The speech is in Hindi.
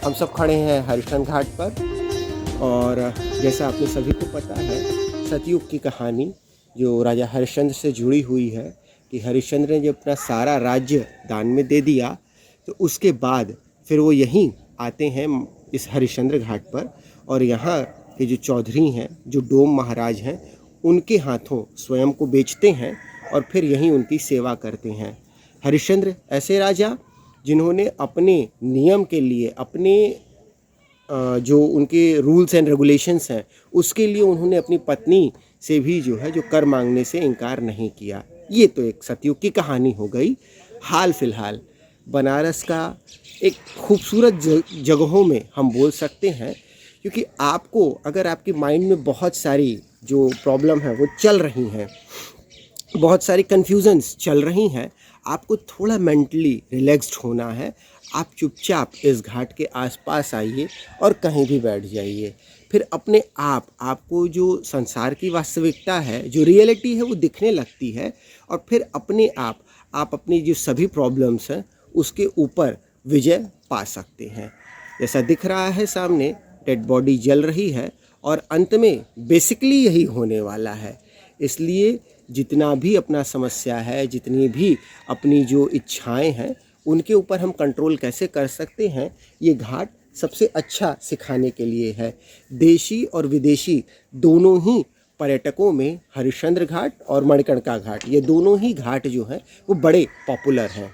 हम सब खड़े हैं हरिश्चंद्र घाट पर और जैसा आपने सभी को पता है सतयुग की कहानी जो राजा हरिश्चंद्र से जुड़ी हुई है कि हरिश्चंद्र ने जब अपना सारा राज्य दान में दे दिया तो उसके बाद फिर वो यहीं आते हैं इस हरिश्चंद्र घाट पर और यहाँ के जो चौधरी हैं जो डोम महाराज हैं उनके हाथों स्वयं को बेचते हैं और फिर यहीं उनकी सेवा करते हैं। हरिश्चंद्र ऐसे राजा जिन्होंने अपने नियम के लिए अपने जो उनके रूल्स एंड रेगुलेशंस हैं उसके लिए उन्होंने अपनी पत्नी से भी जो है जो कर मांगने से इनकार नहीं किया। ये तो एक सतयुग की कहानी हो गई। हाल फिलहाल बनारस का एक खूबसूरत जगहों में हम बोल सकते हैं क्योंकि आपको अगर आपके माइंड में बहुत सारी जो प्रॉब्लम है वो चल रही हैं, बहुत सारी कन्फ्यूजन्स चल रही हैं, आपको थोड़ा मेंटली रिलैक्स्ड होना है, आप चुपचाप इस घाट के आसपास आइए और कहीं भी बैठ जाइए। फिर अपने आपको जो संसार की वास्तविकता है, जो रियलिटी है वो दिखने लगती है और फिर अपने आप अपनी जो सभी प्रॉब्लम्स हैं उसके ऊपर विजय पा सकते हैं। जैसा दिख रहा है सामने डेड बॉडी जल रही है और अंत में बेसिकली यही होने वाला है। इसलिए जितना भी अपना समस्या है, जितनी भी अपनी जो इच्छाएं हैं उनके ऊपर हम कंट्रोल कैसे कर सकते हैं, ये घाट सबसे अच्छा सिखाने के लिए है। देशी और विदेशी दोनों ही पर्यटकों में हरिश्चंद्र घाट और मणिकर्णिका घाट, ये दोनों ही घाट जो हैं वो बड़े पॉपुलर हैं।